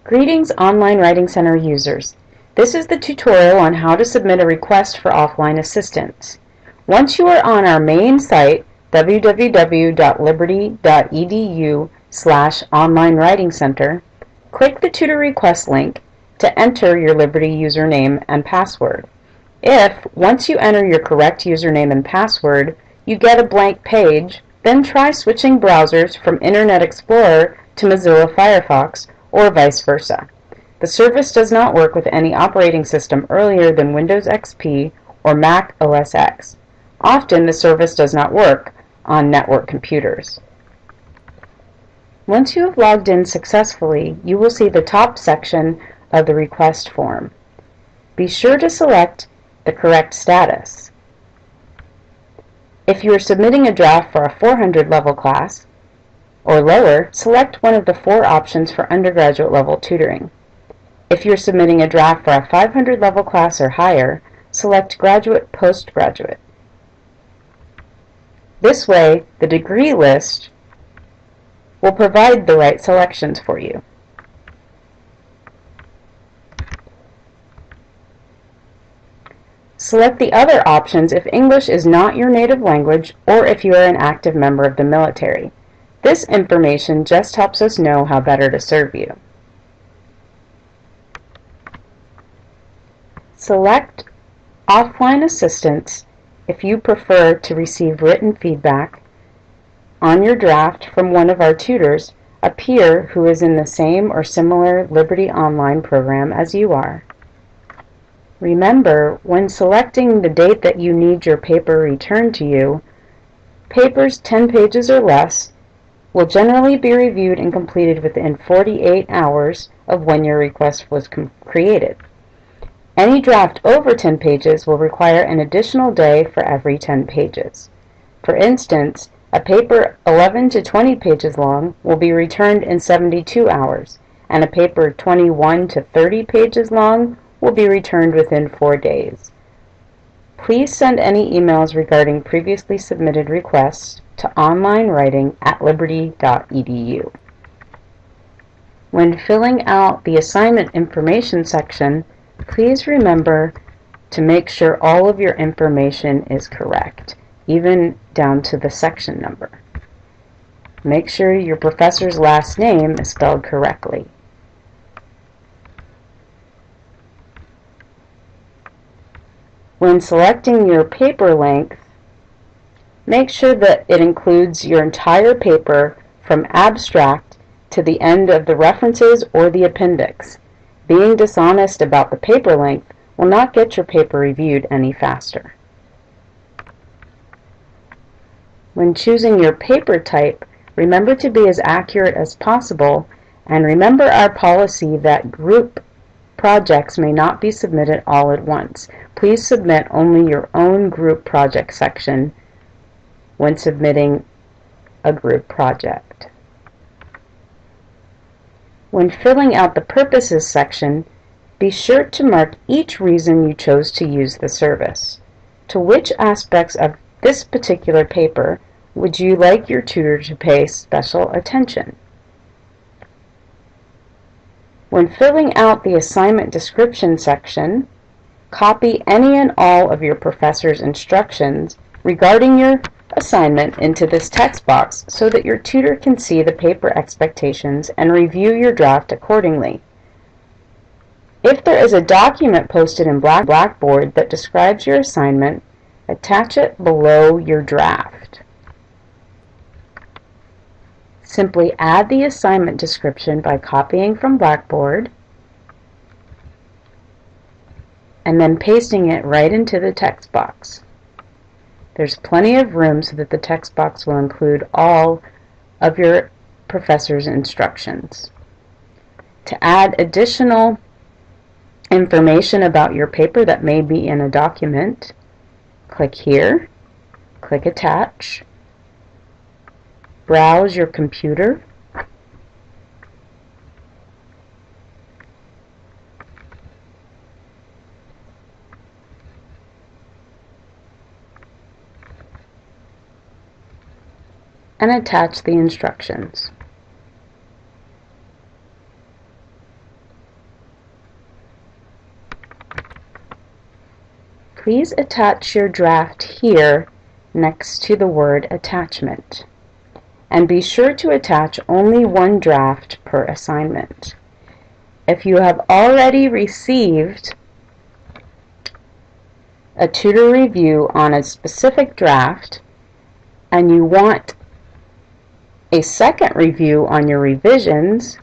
Greetings, Online Writing Center users. This is the tutorial on how to submit a request for offline assistance. Once you are on our main site, www.liberty.edu/onlinewritingcenter, click the Tutor Request link to enter your Liberty username and password. If, once you enter your correct username and password, you get a blank page, then try switching browsers from Internet Explorer to Mozilla Firefox, or vice versa. The service does not work with any operating system earlier than Windows XP or Mac OS X. Often the service does not work on network computers. Once you have logged in successfully, you will see the top section of the request form. Be sure to select the correct status. If you are submitting a draft for a 400 level class or lower, select one of the 4 options for undergraduate level tutoring. If you're submitting a draft for a 500 level class or higher, select graduate postgraduate. This way, the degree list will provide the right selections for you. Select the other options if English is not your native language or if you are an active member of the military. This information just helps us know how better to serve you. Select Offline Assistance if you prefer to receive written feedback on your draft from one of our tutors, a peer who is in the same or similar Liberty Online program as you are. Remember, when selecting the date that you need your paper returned to you, papers 10 pages or less will generally be reviewed and completed within 48 hours of when your request was created. Any draft over 10 pages will require an additional day for every 10 pages. For instance, a paper 11 to 20 pages long will be returned in 72 hours, and a paper 21 to 30 pages long will be returned within 4 days. Please send any emails regarding previously submitted requests to onlinewriting@liberty.edu. When filling out the assignment information section, please remember to make sure all of your information is correct, even down to the section number. Make sure your professor's last name is spelled correctly. When selecting your paper length, make sure that it includes your entire paper from abstract to the end of the references or the appendix. Being dishonest about the paper length will not get your paper reviewed any faster. When choosing your paper type, remember to be as accurate as possible, and remember our policy that group projects may not be submitted all at once. Please submit only your own group project section when submitting a group project. When filling out the Purposes section, be sure to mark each reason you chose to use the service. To which aspects of this particular paper would you like your tutor to pay special attention? When filling out the assignment description section, copy any and all of your professor's instructions regarding your assignment into this text box so that your tutor can see the paper expectations and review your draft accordingly. If there is a document posted in Blackboard that describes your assignment, attach it below your draft. Simply add the assignment description by copying from Blackboard and then pasting it right into the text box. There's plenty of room so that the text box will include all of your professor's instructions. To add additional information about your paper that may be in a document, click here, click Attach, browse your computer, and attach the instructions. please attach your draft here next to the word attachment. And be sure to attach only one draft per assignment. If you have already received a tutor review on a specific draft and you want a second review on your revisions,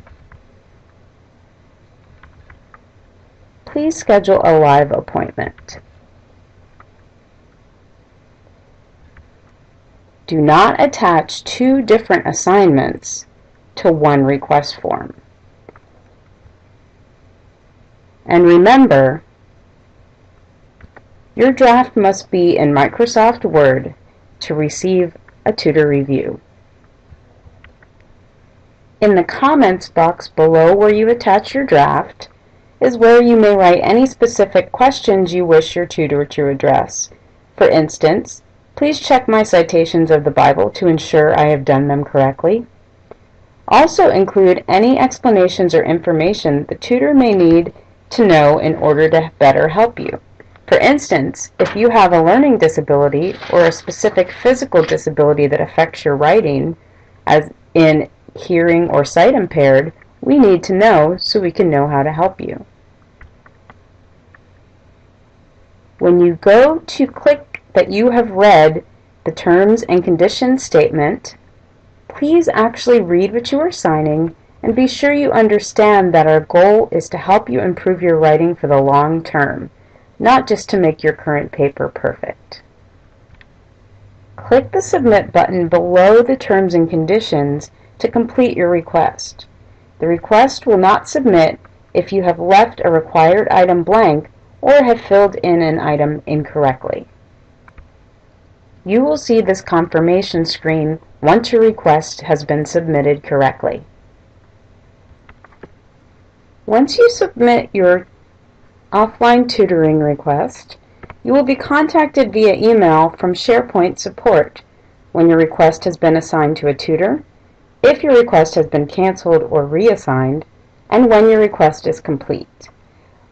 please schedule a live appointment. Do not attach two different assignments to one request form. And remember, your draft must be in Microsoft Word to receive a tutor review. In the comments box below where you attach your draft is where you may write any specific questions you wish your tutor to address. For instance, please check my citations of the Bible to ensure I have done them correctly. Also include any explanations or information the tutor may need to know in order to better help you. For instance, if you have a learning disability or a specific physical disability that affects your writing, as in hearing or sight impaired, we need to know so we can know how to help you. When you go to click that you have read the terms and conditions statement, please actually read what you are signing and be sure you understand that our goal is to help you improve your writing for the long term, not just to make your current paper perfect. Click the Submit button below the terms and conditions to complete your request. The request will not submit if you have left a required item blank or have filled in an item incorrectly. You will see this confirmation screen once your request has been submitted correctly. Once you submit your offline tutoring request, you will be contacted via email from SharePoint support when your request has been assigned to a tutor, if your request has been canceled or reassigned, and when your request is complete.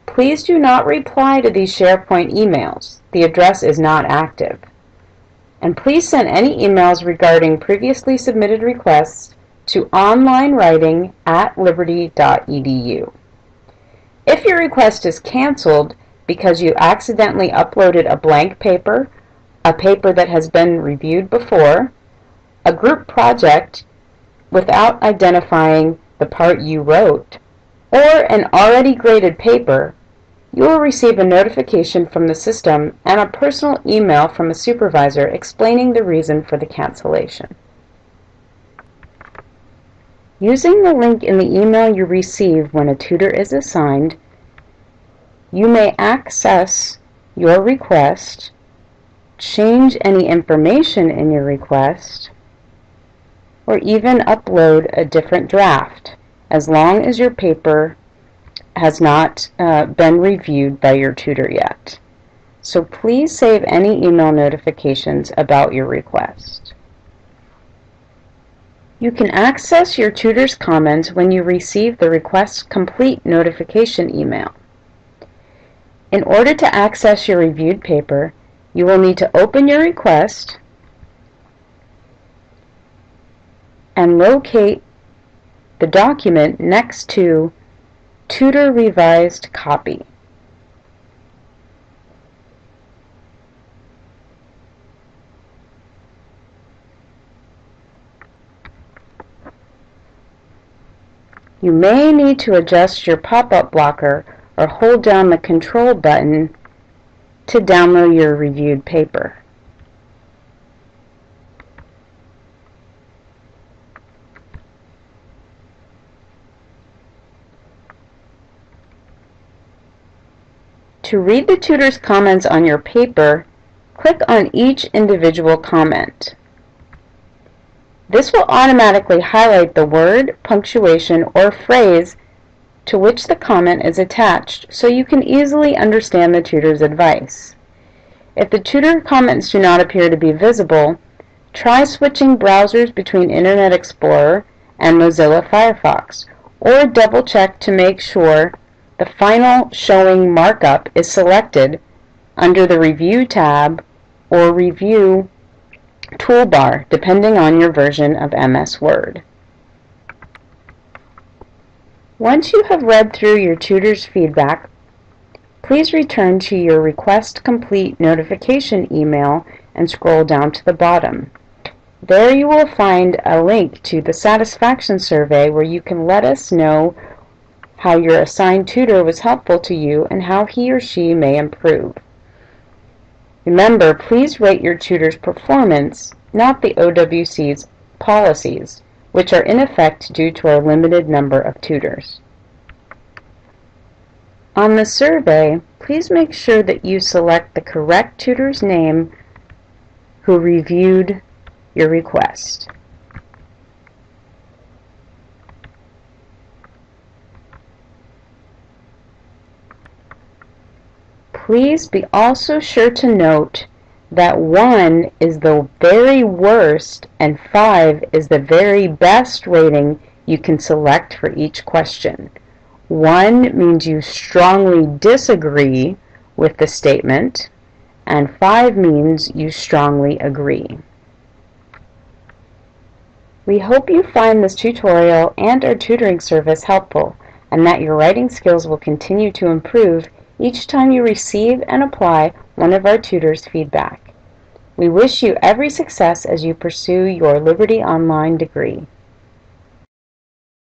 Please do not reply to these SharePoint emails. The address is not active. And please send any emails regarding previously submitted requests to onlinewriting@liberty.edu. If your request is canceled because you accidentally uploaded a blank paper, a paper that has been reviewed before, a group project without identifying the part you wrote, or an already graded paper, you will receive a notification from the system and a personal email from a supervisor explaining the reason for the cancellation. Using the link in the email you receive when a tutor is assigned, you may access your request, change any information in your request, or even upload a different draft, as long as your paper has not been reviewed by your tutor yet. So please save any email notifications about your request. You can access your tutor's comments when you receive the Request Complete notification email. In order to access your reviewed paper, you will need to open your request and locate the document next to Tutor Revised Copy. You may need to adjust your pop-up blocker or hold down the Control button to download your reviewed paper. To read the tutor's comments on your paper, click on each individual comment. This will automatically highlight the word, punctuation, or phrase to which the comment is attached so you can easily understand the tutor's advice. If the tutor comments do not appear to be visible, try switching browsers between Internet Explorer and Mozilla Firefox, or double-check to make sure the final showing markup is selected under the Review tab or Review toolbar, depending on your version of MS Word. Once you have read through your tutor's feedback, please return to your Request Complete notification email and scroll down to the bottom. There you will find a link to the satisfaction survey where you can let us know how your assigned tutor was helpful to you and how he or she may improve. Remember, please rate your tutor's performance, not the OWC's policies, which are in effect due to our limited number of tutors. On the survey, please make sure that you select the correct tutor's name who reviewed your request. Please be also sure to note that 1 is the very worst and 5 is the very best rating you can select for each question. 1 means you strongly disagree with the statement, and 5 means you strongly agree. We hope you find this tutorial and our tutoring service helpful, and that your writing skills will continue to improve each time you receive and apply one of our tutors' feedback. We wish you every success as you pursue your Liberty Online degree.